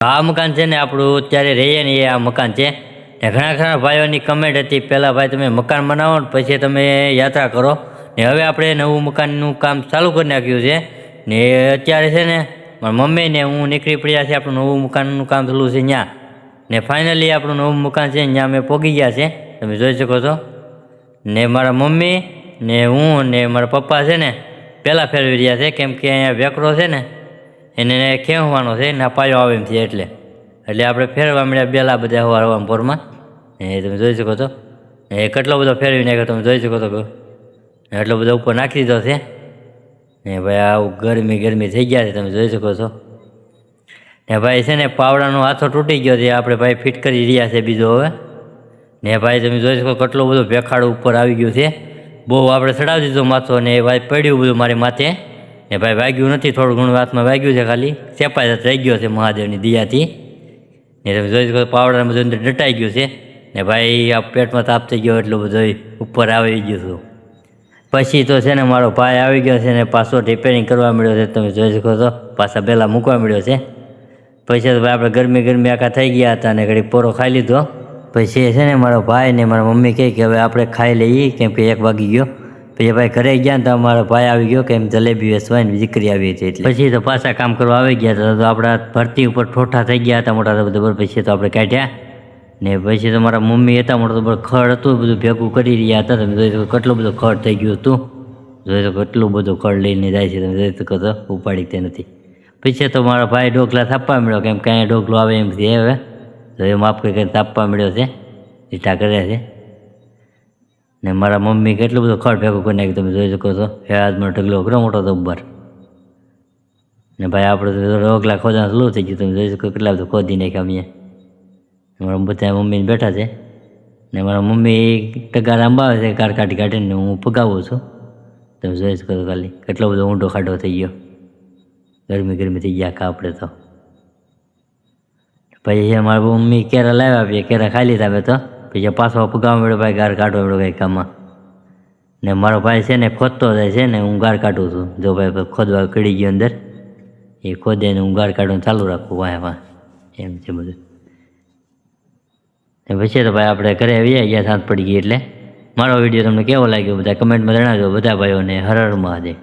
આ મકાન છે ને આપણું અત્યારે રહીએ ને એ આ મકાન છે ને ઘણા ભાઈઓની કમેન્ટ હતી પહેલાં ભાઈ તમે મકાન બનાવો ને પછી તમે યાત્રા કરો ને હવે આપણે નવું મકાનનું કામ ચાલુ કરી નાખ્યું છે ને અત્યારે છે ને મારા મમ્મી ને હું નીકળી પડ્યા છે આપણું નવું મકાનનું કામ ચાલુ છે ત્યાં ને ફાઇનલી આપણું નવું મકાન છે ત્યાં અમે પહોંચી ગયા છે તમે જોઈ શકો છો ને મારા મમ્મી ને હું ને મારા પપ્પા છે ને પહેલાં ફેરવી રહ્યા છે કેમ કે અહીંયા વેકરો છે ને એને ખેંચવાનો છે ને પાયો આવે એમ છે એટલે આપણે ફેરવા મળ્યા પહેલાં બધા હવા પોરમાં એ તમે જોઈ શકો છો એ કેટલો બધો ફેરવી નાખ્યો તમે જોઈ શકો છો એટલો બધો ઉપર નાખી દીધો છે ને ભાઈ આવું ગરમી થઈ ગયા છે તમે જોઈ શકો છો ને ભાઈ છે ને પાવડાનો હાથો તૂટી ગયો છે આપણે ભાઈ ફિટ કરી રહ્યા છે બીજો હવે ને ભાઈ તમે જોઈ શકો કેટલો બધો ભેખાડો ઉપર આવી ગયું છે બહુ આપણે ચડાવી દીધો માથો ને ભાઈ પડ્યું બધું મારી માથે ને ભાઈ વાગ્યું નથી થોડું ઘણું હાથમાં વાગ્યું છે ખાલી ચેપાઈ રહી ગયો છે મહાદેવની દયાથી ને તમે જોઈ શકો પાવડાને બધું અંદર ડટાઈ ગયું છે ને ભાઈ આ પેટમાં તાપ થઈ ગયો એટલું બધું ઉપર આવી ગયું હતું પછી તો છે ને મારો ભાઈ આવી ગયો છે ને પાછો રિપેરિંગ કરવા મળ્યો છે તમે જોઈ શકો છો પાછા પહેલાં મૂકવા મળ્યો છે પછી તો ભાઈ આપણે ગરમી આખા થઈ ગયા હતા ને ઘડી પોરો ખાઈ લીધો પછી છે ને મારો ભાઈ ને મારા મમ્મી કહે કે હવે આપણે ખાઈ લઈએ કેમ કે 1 વાગી ગયો પછી ભાઈ ઘરે ગયા ને તો મારો ભાઈ આવી ગયો કે એમ જલેબી વેચવા ને દીકરી આવી હતી એટલે પછી તો પાછા કામ કરવા આવી ગયા હતા તો આપણા ભરતી ઉપર ઠોઠા થઈ ગયા હતા મોટા બધા પછી તો આપણે કાઢ્યા ને પછી તો મારા મમ્મી હતા મોટો તો ખડ હતું બધું ભેગું કરી રહ્યા હતા તમે જોઈ શકો કેટલું બધું ખડ થઈ ગયું હતું જોઈ શકો કેટલું બધું ખડ લઈને જાય છે તમે જોઈ શકો તો ઉપાડી તે નથી પછી તો મારો ભાઈ ડોકલા થાપવા મળ્યો કેમ કે અહીંયા ડોકલો આવે એમ છે હવે તો એ માપ કરીને તાપવા મળ્યો છે ઈટા કરે છે ને મારા મમ્મી કેટલું બધું ખડ ભેગું કરી નાખ્યું તમે જોઈ શકો છો હેરાજમાં ઢગલો ઘણો મોટો હતો ઉપર ને ભાઈ આપણે રોકલા ખોદવાનું ચાલુ થઈ ગયું તમે જોઈ શકો કેટલા બધું ખોદી નાખ્યા અમે મારા બધા મમ્મીને બેઠા છે ને મારા મમ્મી ટગાર આંબાવે છે કાર કાઢીને હું પગાવું છું તમે જોઈ શકો છો ખાલી કેટલો બધો ઊંડો ખાડો થઈ ગયો ગરમી થઈ ગયા આપણે તો પછી મારા મમ્મી કેરા લાવ્યા આપીએ કેરા ખાઈ લીધા હવે તો પછી પાછો પગાવવા મળ્યો ભાઈ ગાર કાઢવા મળ્યો કંઈ કામમાં ને મારો ભાઈ છે ને ખોદતો જાય છે ને હું ગાર કાઢું છું જો ભાઈ ખોદવા કડી ગયો અંદર એ ખોદે ને હું ગાર કાઢવાનું ચાલુ રાખું વાહ એમ છે બધું ને પછી તો ભાઈ આપણે ઘરે આવી ગયા સાંજ પડી ગઈ એટલે મારો વિડીયો તમને કેવો લાગ્યો બધા કમેન્ટમાં જણાવજો બધા ભાઈઓને હર હર મહાદેવ.